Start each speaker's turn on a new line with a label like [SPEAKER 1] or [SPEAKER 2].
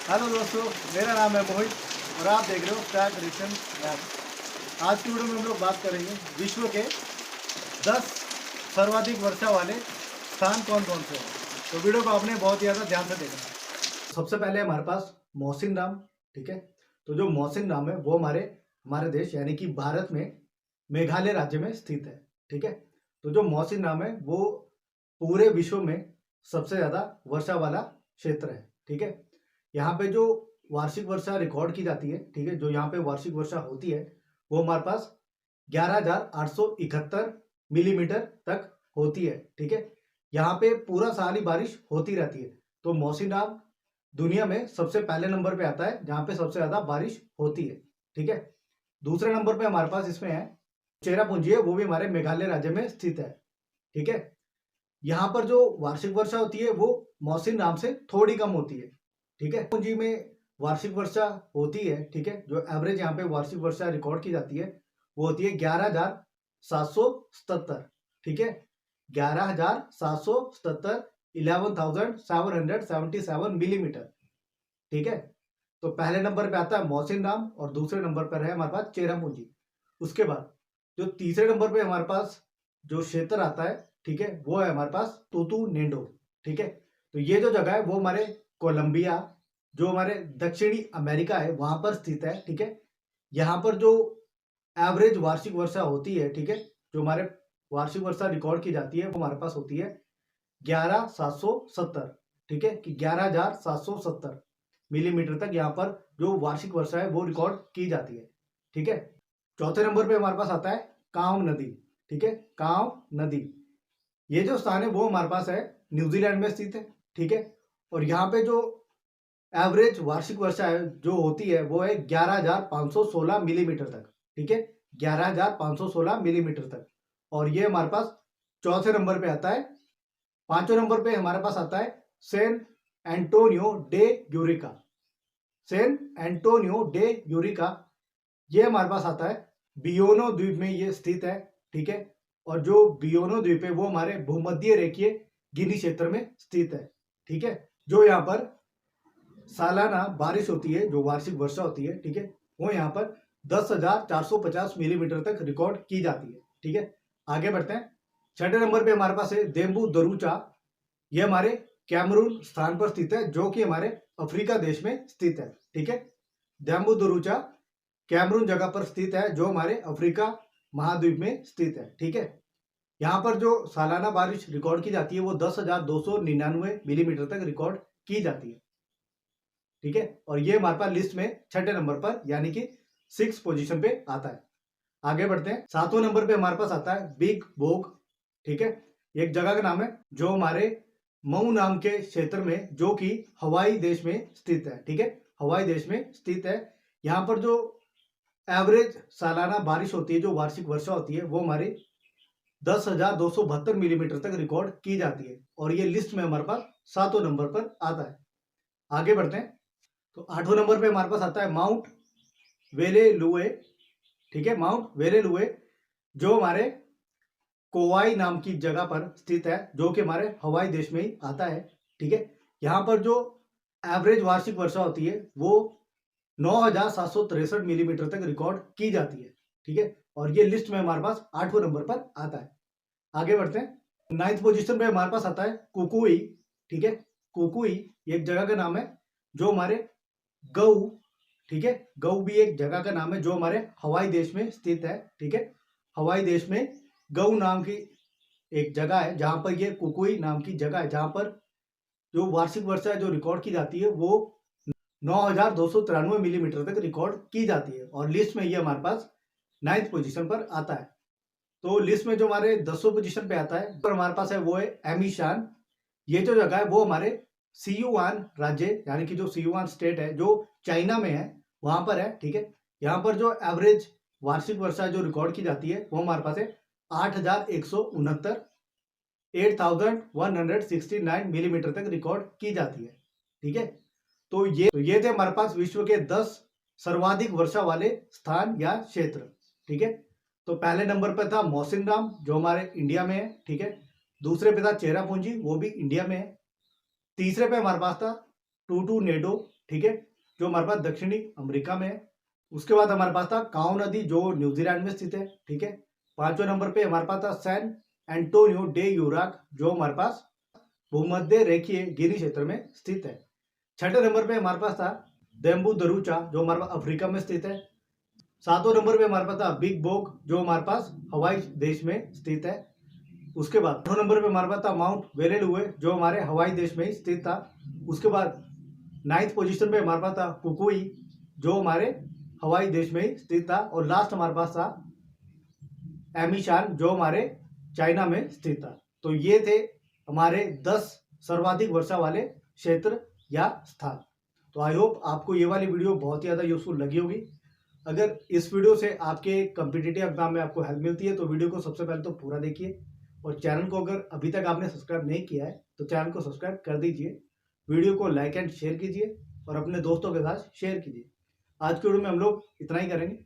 [SPEAKER 1] Hello दोस्तों, मेरा नाम है मोहित और आप देख रहे हो स्टार ट्रेडिशन लैब। आज की वीडियो में हम लोग बात करेंगे विश्व के 10 सर्वाधिक वर्षा वाले स्थान कौन कौन से हैं। तो वीडियो को आपने बहुत ज़्यादा ध्यान से देखना है। सबसे पहले हमारे पास मौसिनराम, ठीक है। तो जो मौसिनराम है वो हमारे देश यानी कि भारत में मेघालय राज्य में स्थित है, ठीक है। तो जो मौसिनराम है वो पूरे विश्व में सबसे ज़्यादा वर्षा वाला क्षेत्र है, ठीक है। यहाँ पे जो वार्षिक वर्षा रिकॉर्ड की जाती है, ठीक है, जो यहाँ पे वार्षिक वर्षा होती है वो हमारे पास 11,871 मिलीमीटर तक होती है, ठीक है। यहाँ पे पूरा साल ही बारिश होती रहती है। तो मौसिनराम दुनिया में सबसे पहले नंबर पे आता है जहाँ पे सबसे ज्यादा बारिश होती है, ठीक है। दूसरे नंबर पे हमारे पास इसमें है चेरापूंजी है, वो भी हमारे मेघालय राज्य में स्थित है, ठीक है। यहाँ पर जो वार्षिक वर्षा होती है वो मौसिनराम से थोड़ी कम होती है, ठीक है। पूंजी में वार्षिक वर्षा होती है, ठीक है। जो एवरेज यहाँ पे वार्षिक वर्षा रिकॉर्ड की जाती है वो होती है 11,777, ठीक है। 11,777 11,777 मिलीमीटर, ठीक है। तो पहले नंबर पे आता है मौसिनराम और दूसरे नंबर पर है हमारे पास चेरापूंजी। उसके बाद जो तीसरे नंबर पे हमारे पास जो क्षेत्र आता है, ठीक है, वो है हमारे पास तुतु नेडो, ठीक है। तो ये जो जगह है वो हमारे कोलंबिया, जो हमारे दक्षिणी अमेरिका है वहां पर स्थित है, ठीक है। यहाँ पर जो एवरेज वार्षिक वर्षा होती है, ठीक है, जो हमारे वार्षिक वर्षा रिकॉर्ड की जाती है वो हमारे पास होती है 11,770, ठीक है, कि 11,770 मिलीमीटर तक यहाँ पर जो वार्षिक वर्षा है वो रिकॉर्ड की जाती है, ठीक है। चौथे नंबर पे हमारे पास आता है कांव नदी, ठीक है, कांव नदी। ये जो स्थान है वो हमारे पास है न्यूजीलैंड में स्थित है, ठीक है। और यहाँ पे जो एवरेज वार्षिक वर्षा है जो होती है वो है 11,516 मिलीमीटर तक, ठीक है, 11,516 मिलीमीटर तक। और ये हमारे पास चौथे नंबर पे आता है। पांचवें नंबर पे हमारे पास आता है San Antonio de Eureka, San Antonio de Eureka. ये हमारे पास आता है बियोनो द्वीप में ये स्थित है, ठीक है। और जो बियोनो द्वीप है वो हमारे भूमध्य रेखीय गिनी क्षेत्र में स्थित है, ठीक है। जो यहाँ पर सालाना बारिश होती है, जो वार्षिक वर्षा होती है, ठीक है, वो यहाँ पर 10,450 मिलीमीटर तक रिकॉर्ड की जाती है, ठीक है। आगे बढ़ते हैं। छठे नंबर पे हमारे पास है देम्बू दरूचा। ये हमारे कैमरून स्थान पर स्थित है जो कि हमारे अफ्रीका देश में स्थित है, ठीक है। देम्बू दरूचा कैमरून जगह पर स्थित है जो हमारे अफ्रीका महाद्वीप में स्थित है, ठीक है। यहाँ पर जो सालाना बारिश रिकॉर्ड की जाती है वो 10,299 मिलीमीटर तक रिकॉर्ड की जाती है, ठीक है। और ये हमारे पास लिस्ट में छठे नंबर पर यानी कि 6 पोजीशन पे आता है। आगे बढ़ते हैं। सातवें नंबर पे हमारे पास आता है बिग बोग, ठीक है। एक जगह का नाम है जो हमारे मऊ नाम के क्षेत्र में, जो कि हवाई देश में स्थित है, ठीक है, हवाई देश में स्थित है। यहाँ पर जो एवरेज सालाना बारिश होती है, जो वार्षिक वर्षा होती है वो हमारी 10,272 मिलीमीटर तक रिकॉर्ड की जाती है। और ये लिस्ट में हमारे पास सातवें नंबर पर आता है। आगे बढ़ते हैं। तो आठवें नंबर पे हमारे पास आता है माउंट वेलेलुए, ठीक है, माउंट वेलेलुए, जो हमारे कोवाई नाम की जगह पर स्थित है, जो कि हमारे हवाई देश में ही आता है, ठीक है। यहाँ पर जो एवरेज वार्षिक वर्षा होती है वो 9,763 मिलीमीटर तक रिकॉर्ड की जाती है, ठीक है। और ये लिस्ट में हमारे पास आठवें नंबर पर आता है। आगे बढ़ते हैं। नाइन्थ पोजीशन पे हमारे पास आता है कुकुई, ठीक है। कुकुई एक जगह का नाम है जो हमारे गऊ, ठीक है, गऊ भी एक जगह का नाम है जो हमारे हवाई देश में स्थित है, ठीक है। हवाई देश में गऊ नाम की एक जगह है जहां पर ये कुकुई नाम की जगह है, जहां पर जो वार्षिक वर्षा जो रिकॉर्ड की जाती है वो 9,293 मिलीमीटर तक रिकॉर्ड की जाती है। और लिस्ट में ये हमारे पास 9th पोजीशन पर आता है। तो लिस्ट में जो हमारे 10वें पोजीशन पे आता है पर हमारे पास है वो है एमिशान। ये जो जगह है वो हमारे सियुआन राज्य यानी कि जो सियुआन स्टेट है जो चाइना में है वहां पर है, ठीक है। यहाँ पर जो एवरेज वार्षिक वर्षा जो रिकॉर्ड की जाती है वो हमारे पास है 8,169 8,169 मिलीमीटर तक रिकॉर्ड की जाती है, ठीक है। तो ये थे हमारे पास विश्व के 10 सर्वाधिक वर्षा वाले स्थान या क्षेत्र, ठीक है। तो पहले नंबर पर था मौसिनराम जो हमारे इंडिया में है, ठीक है। दूसरे पे था चेरापूंजी, वो भी इंडिया में है। तीसरे पे हमारे पास था टूटू नेडो, ठीक है, जो हमारे पास दक्षिणी अमेरिका में है। उसके बाद हमारे पास था काओ नदी जो न्यूजीलैंड में स्थित है, ठीक है। 5वें नंबर पे हमारे पास था सैन एंटोनियो डे यूराक जो हमारे पास भूमध्य रेखीय गिनी क्षेत्र में स्थित है। 6ठे नंबर पे हमारे पास था देम्बू दरूचा जो हमारे पास अफ्रीका में स्थित है। 7वें नंबर पे हमारे पास था बिग बोग जो हमारे पास हवाई देश में स्थित है। उसके बाद 8वें नंबर पे हमारे पास था माउंट वेलेलुए जो हमारे हवाई देश में ही स्थित था। उसके बाद 9th पोजीशन पे हमारे पास था कुकुई जो हमारे हवाई देश में ही स्थित था। और लास्ट हमारे पास था एमिशान जो हमारे चाइना में स्थित था। तो ये थे हमारे 10 सर्वाधिक वर्षा वाले क्षेत्र या स्थान। तो आई होप आपको ये वाली वीडियो बहुत ही ज़्यादा यूजफुल लगी होगी। अगर इस वीडियो से आपके कॉम्पिटिटिव एग्जाम में आपको हेल्प मिलती है तो वीडियो को सबसे पहले तो पूरा देखिए, और चैनल को अगर अभी तक आपने सब्सक्राइब नहीं किया है तो चैनल को सब्सक्राइब कर दीजिए। वीडियो को लाइक एंड शेयर कीजिए और अपने दोस्तों के साथ शेयर कीजिए। आज की वीडियो में हम लोग इतना ही करेंगे।